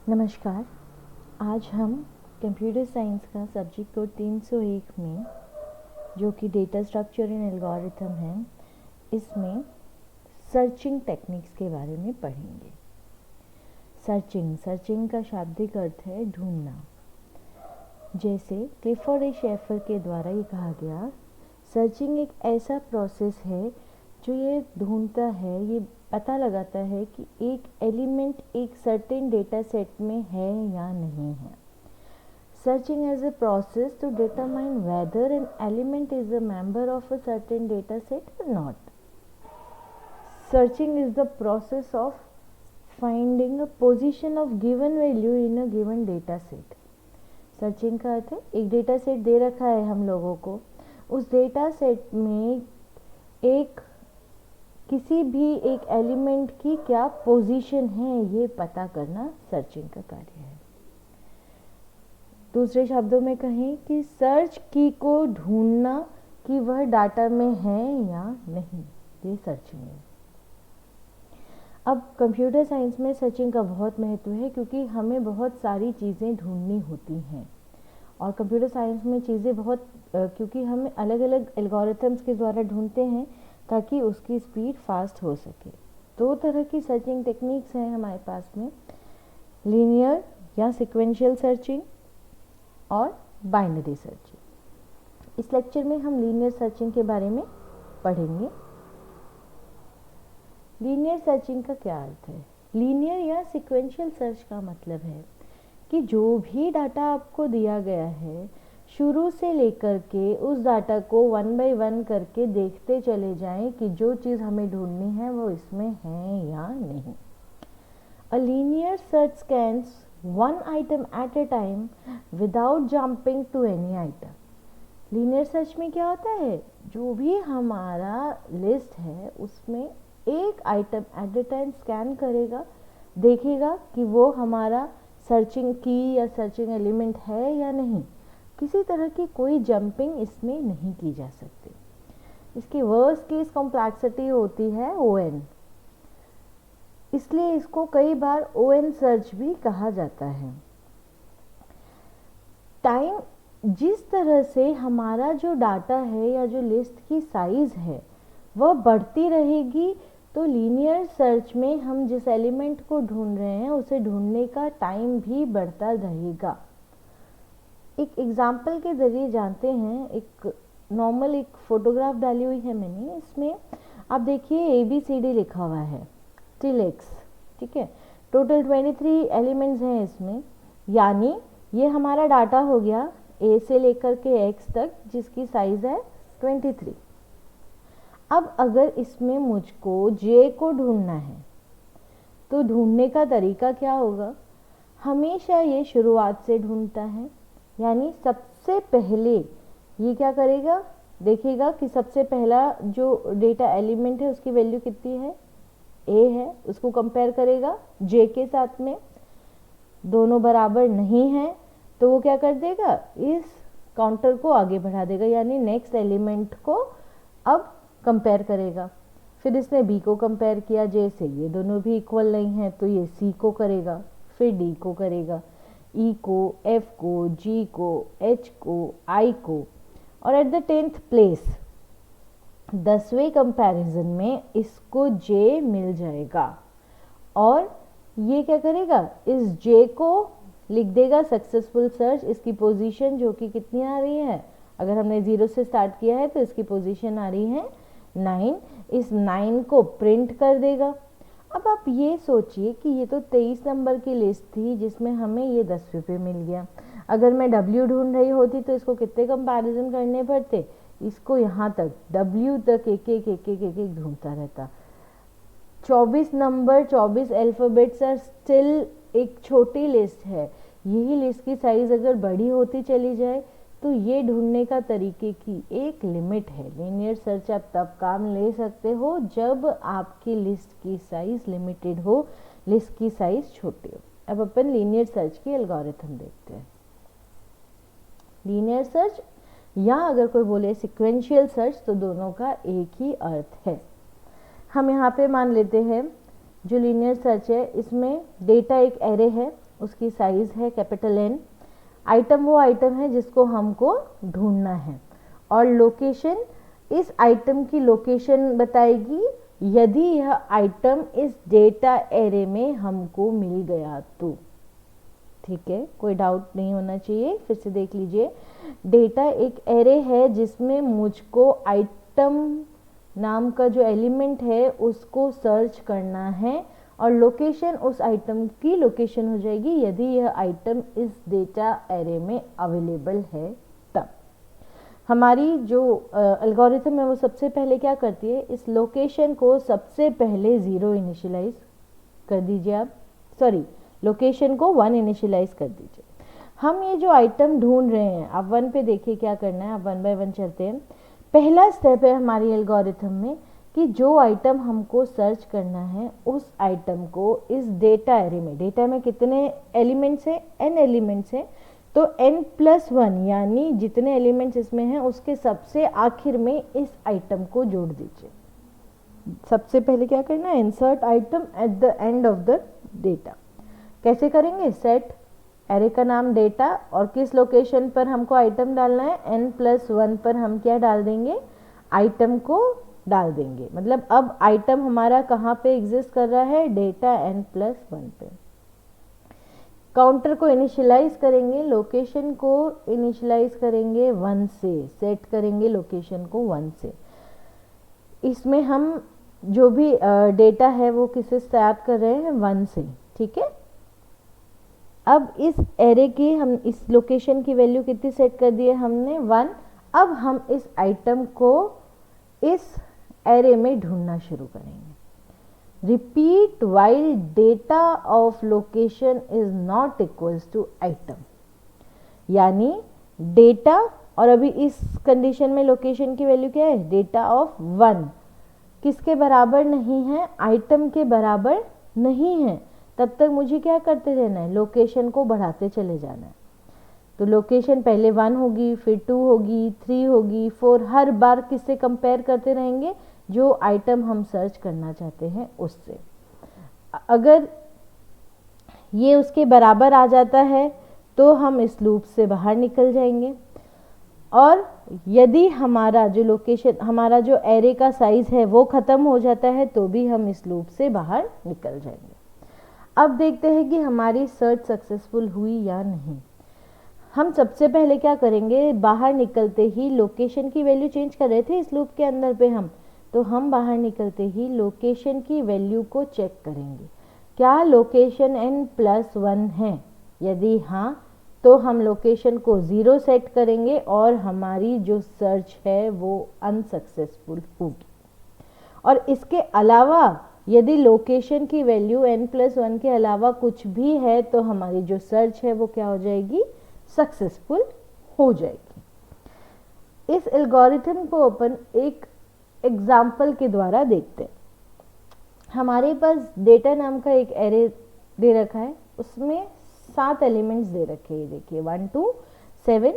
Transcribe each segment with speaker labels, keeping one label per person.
Speaker 1: नमस्कार। आज हम कंप्यूटर साइंस का सब्जेक्ट कोड 301 में जो कि डेटा स्ट्रक्चर एंड एल्गोरिथम है, इसमें सर्चिंग टेक्निक्स के बारे में पढ़ेंगे। सर्चिंग का शाब्दिक अर्थ है ढूंढना। जैसे क्लिफोर्ड ए शेफर के द्वारा ये कहा गया, सर्चिंग एक ऐसा प्रोसेस है जो ये ढूंढता है, ये पता लगाता है कि एक एलिमेंट एक सर्टेन डेटा सेट में है या नहीं है। Searching as a process to determine whether an element is a member of a certain data set और not. Searching is the process of finding a position of given value in a given data set. Searching का अर्थ है एक data set दे रखा है हम लोगों को, उस डेटा सेट में एक किसी भी एक एलिमेंट की क्या पोजीशन है ये पता करना सर्चिंग का कार्य है। दूसरे शब्दों में कहें कि सर्च की को ढूंढना कि वह डाटा में है या नहीं, ये सर्चिंग है। अब कंप्यूटर साइंस में सर्चिंग का बहुत महत्व है क्योंकि हमें बहुत सारी चीज़ें ढूंढनी होती हैं और कंप्यूटर साइंस में चीज़ें बहुत क्योंकि हम अलग अलग एल्गोरिथम्स के द्वारा ढूंढते हैं ताकि उसकी स्पीड फास्ट हो सके। दो तरह की सर्चिंग टेक्निक्स हैं हमारे पास में, लीनियर या सीक्वेंशियल सर्चिंग और बाइनरी सर्चिंग। इस लेक्चर में हम लीनियर सर्चिंग के बारे में पढ़ेंगे। लीनियर सर्चिंग का क्या अर्थ है? लीनियर या सीक्वेंशियल सर्च का मतलब है कि जो भी डाटा आपको दिया गया है, शुरू से लेकर के उस डाटा को 1 बाय 1 करके देखते चले जाएं कि जो चीज़ हमें ढूंढनी है वो इसमें है या नहीं। A linear search scans one item at a time without jumping to any item. Linear search में क्या होता है, जो भी हमारा लिस्ट है उसमें एक item at a time scan करेगा, देखेगा कि वो हमारा सर्चिंग की या सर्चिंग एलिमेंट है या नहीं। किसी तरह की कोई जंपिंग इसमें नहीं की जा सकती। इसकी वर्स्ट केस कॉम्प्लेक्सिटी होती है ON, इसलिए इसको कई बार ON सर्च भी कहा जाता है। टाइम जिस तरह से हमारा जो डाटा है या जो लिस्ट की साइज है वह बढ़ती रहेगी, तो लीनियर सर्च में हम जिस एलिमेंट को ढूंढ रहे हैं उसे ढूंढने का टाइम भी बढ़ता रहेगा। एक एग्जाम्पल के जरिए जानते हैं। एक नॉर्मल एक फोटोग्राफ डाली हुई है मैंने, इसमें आप देखिए ABCD लिखा हुआ है till X, ठीक है। टोटल 23 एलिमेंट्स हैं इसमें, यानी ये हमारा डाटा हो गया A से लेकर के X तक जिसकी साइज है 23। अब अगर इसमें मुझको J को ढूंढना है तो ढूंढने का तरीका क्या होगा? हमेशा ये शुरुआत से ढूंढता है, यानी सबसे पहले ये क्या करेगा, देखेगा कि सबसे पहला जो डेटा एलिमेंट है उसकी वैल्यू कितनी है, A है, उसको कंपेयर करेगा J के साथ में, दोनों बराबर नहीं है तो वो क्या कर देगा, इस काउंटर को आगे बढ़ा देगा, यानी नेक्स्ट एलिमेंट को अब कंपेयर करेगा। फिर इसने B को कंपेयर किया J से, ये दोनों भी इक्वल नहीं है तो ये C को करेगा, फिर D को करेगा, E को, F को, G को, H को, I को, और एट द 10th प्लेस 10वें कंपैरिजन में इसको J मिल जाएगा और ये क्या करेगा, इस J को लिख देगा सक्सेसफुल सर्च। इसकी पोजीशन जो कि कितनी आ रही है, अगर हमने 0 से स्टार्ट किया है तो इसकी पोजीशन आ रही है 9, इस 9 को प्रिंट कर देगा। अब आप ये सोचिए कि ये तो 23 नंबर की लिस्ट थी जिसमें हमें ये 10वें पे मिल गया। अगर मैं W ढूंढ रही होती तो इसको कितने कंपैरिजन करने पड़ते, इसको यहाँ तक W तक एक एक ढूंढता रहता। 24 नंबर, 24 अल्फ़ाबेट्स आर स्टिल एक छोटी लिस्ट है। यही लिस्ट की साइज अगर बड़ी होती चली जाए तो ये ढूंढने का तरीके की एक लिमिट है। लीनियर सर्च आप तब काम ले सकते हो जब आपकी लिस्ट की साइज लिमिटेड हो, लिस्ट की साइज छोटी हो। अब अपन लीनियर सर्च की एल्गोरिथम देखते हैं। लीनियर सर्च या अगर कोई बोले सीक्वेंशियल सर्च तो दोनों का एक ही अर्थ है। हम यहाँ पे मान लेते हैं जो लीनियर सर्च है इसमें डेटा एक एरे है, उसकी साइज़ है कैपिटल N। आइटम वो आइटम है जिसको हमको ढूंढना है, और लोकेशन इस आइटम की लोकेशन बताएगी यदि यह आइटम इस डेटा एरे में हमको मिल गया तो। ठीक है, कोई डाउट नहीं होना चाहिए। फिर से देख लीजिए, डेटा एक एरे है जिसमें मुझको आइटम नाम का जो एलिमेंट है उसको सर्च करना है, और लोकेशन उस आइटम की लोकेशन हो जाएगी यदि यह आइटम इस डेटा एरे में अवेलेबल है तब। हमारी जो एल्गोरिथम है वो सबसे पहले क्या करती है, इस लोकेशन को सबसे पहले 0 इनिशियलाइज कर दीजिए आप, सॉरी लोकेशन को 1 इनिशियलाइज कर दीजिए। हम ये जो आइटम ढूंढ रहे हैं, आप 1 पे देखिए क्या करना है, आप 1 बाय 1 चलते हैं। पहला स्टेप है हमारी एल्गोरिथम में कि जो आइटम हमको सर्च करना है उस आइटम को इस डेटा एरे में, डेटा में कितने एलिमेंट्स हैं, n एलिमेंट्स हैं, तो n+1 यानी जितने एलिमेंट्स इसमें हैं उसके सबसे आखिर में इस आइटम को जोड़ दीजिए। सबसे पहले क्या करना है, insert item at the end of the data. कैसे करेंगे, सेट एरे का नाम डेटा, और किस लोकेशन पर हमको आइटम डालना है, n+1 पर हम क्या डाल देंगे, आइटम को डाल देंगे। मतलब अब आइटम हमारा कहाँ पे एग्जिस्ट कर रहा है, डेटा n+1 पे। काउंटर को इनिशियलाइज करेंगे, लोकेशन को इनिशियलाइज करेंगे 1 से, सेट करेंगे लोकेशन को 1 से। इसमें हम जो भी डेटा है वो किससे स्टार्ट कर रहे हैं, 1 से। ठीक है, अब इस एरे की हम इस लोकेशन की वैल्यू कितनी सेट कर दी है हमने, 1। अब हम इस आइटम को इस एरे में ढूंढना शुरू करेंगे। Repeat while data of location is not equals to item, यानी डेटा, और अभी इस कंडीशन में लोकेशन की वैल्यू क्या है, डेटा ऑफ 1 किसके बराबर नहीं है, आइटम के बराबर नहीं है, तब तक मुझे क्या करते रहना है, लोकेशन को बढ़ाते चले जाना है। तो लोकेशन पहले 1 होगी, फिर 2 होगी, 3 होगी, 4, हर बार किससे कंपेयर करते रहेंगे, जो आइटम हम सर्च करना चाहते हैं उससे। अगर ये उसके बराबर आ जाता है तो हम इस लूप से बाहर निकल जाएंगे, और यदि हमारा जो लोकेशन, हमारा जो एरे का साइज है वो ख़त्म हो जाता है तो भी हम इस लूप से बाहर निकल जाएंगे। अब देखते हैं कि हमारी सर्च सक्सेसफुल हुई या नहीं। हम सबसे पहले क्या करेंगे, बाहर निकलते ही लोकेशन की वैल्यू चेंज कर रहे थे इस लूप के अंदर पे हम, तो हम बाहर निकलते ही लोकेशन की वैल्यू को चेक करेंगे, क्या लोकेशन n+1 है। यदि हाँ तो हम लोकेशन को 0 सेट करेंगे और हमारी जो सर्च है वो अनसक्सेसफुल होगी। और इसके अलावा यदि लोकेशन की वैल्यू n+1 के अलावा कुछ भी है तो हमारी जो सर्च है वो क्या हो जाएगी, सक्सेसफुल हो जाएगी। इस एल्गोरिथम को अपन एक एग्जाम्पल के द्वारा देखते हैं। हमारे पास डेटा नाम का एक एरे दे रखा है, उसमें 7 एलिमेंट्स दे रखे हैं, देखिए 1 2 7।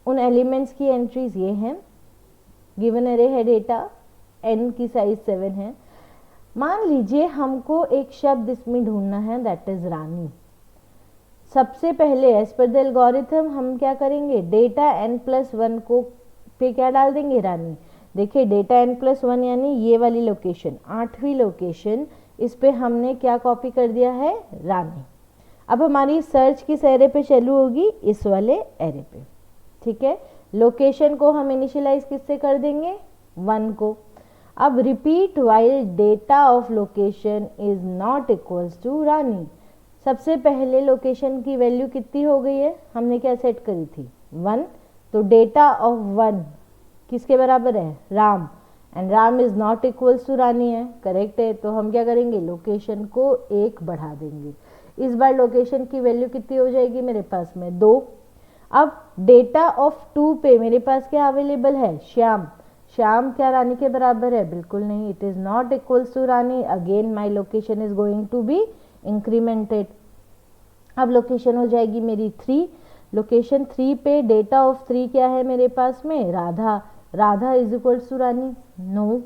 Speaker 1: उन एलिमेंट्स की एंट्रीज ये हैं, गिवन एरे है डेटा, n की साइज 7 है। मान लीजिए हमको एक शब्द इसमें ढूंढना है, दैट इज रानी। सबसे पहले एज पर द एल्गोरिथम हम क्या करेंगे, डेटा n+1 को पे क्या डाल देंगे, रानी। देखिए डेटा n+1 यानी ये वाली लोकेशन, 8वीं लोकेशन, इस पे हमने क्या कॉपी कर दिया है, रानी। अब हमारी सर्च किस एरे पे चालू होगी, इस वाले एरे पे। ठीक है, लोकेशन को हम इनिशियलाइज किससे कर देंगे, 1 को। अब repeat while data of location is not equals to Rani. सबसे पहले लोकेशन की वैल्यू कितनी हो गई है, हमने क्या सेट करी थी, 1, तो डेटा ऑफ 1 किसके बराबर है, Ram, and Ram is not equals to Rani है, करेक्ट है। तो हम क्या करेंगे, लोकेशन को 1 बढ़ा देंगे। इस बार लोकेशन की वैल्यू कितनी हो जाएगी मेरे पास में, 2। अब डेटा ऑफ 2 पे मेरे पास क्या अवेलेबल है, श्याम। श्याम क्या रानी के बराबर है, बिल्कुल नहीं, it is not equals to Rani. Again my location is going to be incremented. अब लोकेशन हो जाएगी मेरी 3। लोकेशन 3 पे डेटा ऑफ 3 क्या है मेरे पास में, Radha. Radha is equals to Rani, no.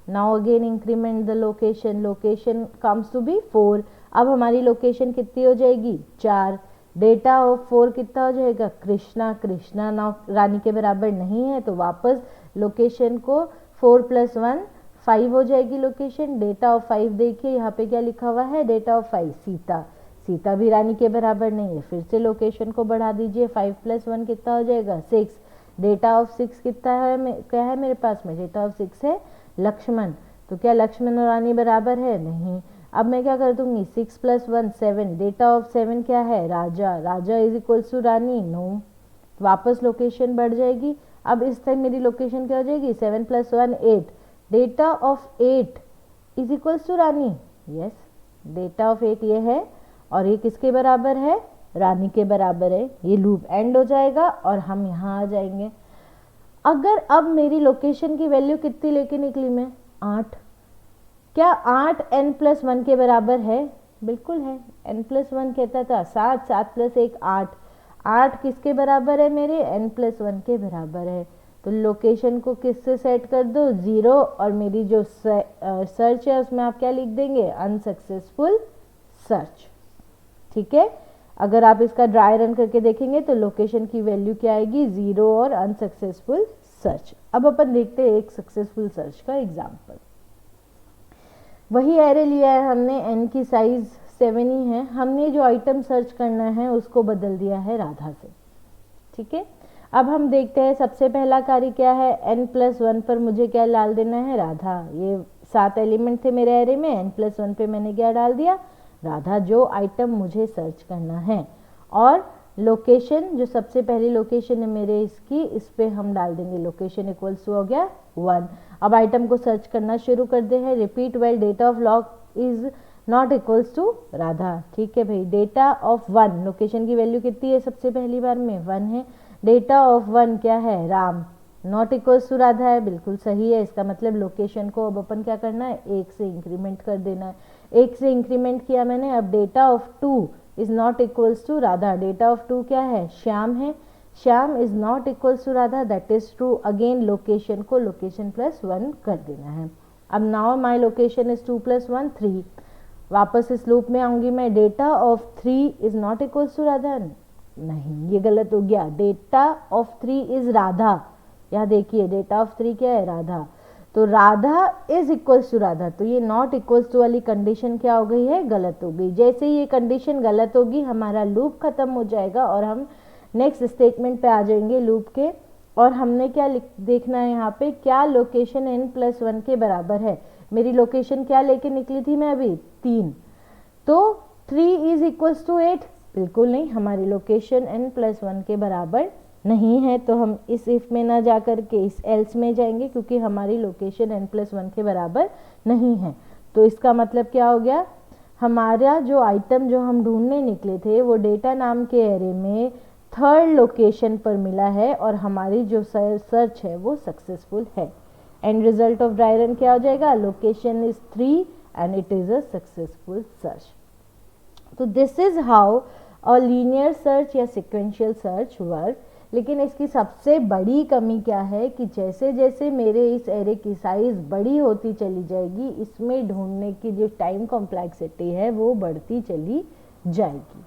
Speaker 1: Now again increment the location, location comes to be 4। अब हमारी लोकेशन कितनी हो जाएगी 4। डेटा ऑफ 4 कितना हो जाएगा कृष्णा। कृष्णा नाउ रानी के बराबर नहीं है तो वापस लोकेशन को 4 + 1 5 हो जाएगी लोकेशन। डेटा ऑफ 5 देखिए यहाँ पे क्या लिखा हुआ है, डेटा ऑफ 5 सीता। सीता भी रानी के बराबर नहीं है, फिर से लोकेशन को बढ़ा दीजिए। 5 + 1 कितना हो जाएगा 6। डेटा ऑफ 6 कितना है, क्या है मेरे पास में, डेटा ऑफ 6 है लक्ष्मण। तो क्या लक्ष्मण और रानी बराबर है, नहीं। अब मैं क्या कर दूंगी 6 + 1 7। डेटा ऑफ 7 क्या है Raja. Raja is equals to Rani, no. वापस लोकेशन बढ़ जाएगी। अब इस टाइम मेरी लोकेशन क्या हो जाएगी 7 + 1 8। Data of 8 is equals to Rani, yes. Data of 8 ये है और ये किसके बराबर है, रानी के बराबर है। ये लूप एंड हो जाएगा और हम यहाँ आ जाएंगे। अगर अब मेरी लोकेशन की वैल्यू कितनी लेके निकली मैं 8, क्या 8 n + 1 के बराबर है, बिल्कुल है। n + 1 कहता था 7, 7 + 1 8। 8 किसके बराबर है मेरे, n + 1 के बराबर है। तो लोकेशन को किससे सेट कर दो 0 और मेरी जो सर्च है उसमें आप क्या लिख देंगे अनसक्सेसफुल सर्च। ठीक है, अगर आप इसका ड्राई रन करके देखेंगे तो लोकेशन की वैल्यू क्या आएगी 0 और अनसक्सेसफुल सर्च। अब अपन देखते हैं एक सक्सेसफुल सर्च का एग्जाम्पल। वही एरे लिया है हमने, n की साइज 7 ही है। हमने जो आइटम सर्च करना है उसको बदल दिया है राधा से। ठीक है, अब हम देखते हैं सबसे पहला कार्य क्या है, n + 1 पर मुझे क्या डाल देना है राधा। ये 7 एलिमेंट थे मेरे एरे में, n + 1 पे मैंने क्या डाल दिया राधा, जो आइटम मुझे सर्च करना है। और लोकेशन जो सबसे पहली लोकेशन है मेरे इसकी, इस पे हम डाल देंगे लोकेशन इक्वल्स टू हो गया 1। अब आइटम को सर्च करना शुरू कर दे हैं। Repeat while data of log is not equals to Radha. ठीक है भाई, डेटा ऑफ 1 लोकेशन की वैल्यू कितनी है सबसे पहली बार में 1 है। डेटा ऑफ 1 क्या है Ram, not equals to Radha है, बिल्कुल सही है। इसका मतलब लोकेशन को अब अपन क्या करना है 1 से इंक्रीमेंट कर देना है। 1 से इंक्रीमेंट किया मैंने। अब data of 2 is not equals to Radha. Data of 2 क्या है श्याम है। Shyam is not equals to Radha, that is true. Again location को लोकेशन + 1 कर देना है। अब नाउ माई लोकेशन इज 2 + 1 3। वापस इस लूप में आऊंगी मैं। Data of 3 is not equals to Radha, नहीं ये गलत हो गया। Data of 3 is Radha. यहाँ देखिए डेटा ऑफ 3 क्या है राधा, तो Radha is equals to Radha. तो ये नॉट इक्वल्स टू वाली कंडीशन क्या हो गई है, गलत हो गई। जैसे ही ये कंडीशन गलत होगी हमारा लूप खत्म हो जाएगा और हम नेक्स्ट स्टेटमेंट पे आ जाएंगे लूप के। और हमने क्या देखना है यहाँ पे, क्या लोकेशन n + 1 के बराबर है। मेरी लोकेशन क्या लेके निकली थी मैं अभी 3, तो 3 इज इक्वल्स टू 8, बिल्कुल नहीं। हमारी लोकेशन n + 1 के बराबर नहीं है, तो हम इस इफ में ना जा कर के इस एल्स में जाएंगे, क्योंकि हमारी लोकेशन n + 1 के बराबर नहीं है। तो इसका मतलब क्या हो गया, हमारा जो आइटम जो हम ढूंढने निकले थे वो डेटा नाम के एरे में 3rd लोकेशन पर मिला है और हमारी जो सर्च है वो सक्सेसफुल है। And result of dry run क्या हो जाएगा, location is 3 and it is a successful search. तो this is how a linear search या सिक्वेंशियल सर्च वर्क। लेकिन इसकी सबसे बड़ी कमी क्या है कि जैसे जैसे मेरे इस एरे की साइज बड़ी होती चली जाएगी, इसमें ढूंढने की जो टाइम कॉम्प्लेक्सिटी है वो बढ़ती चली जाएगी।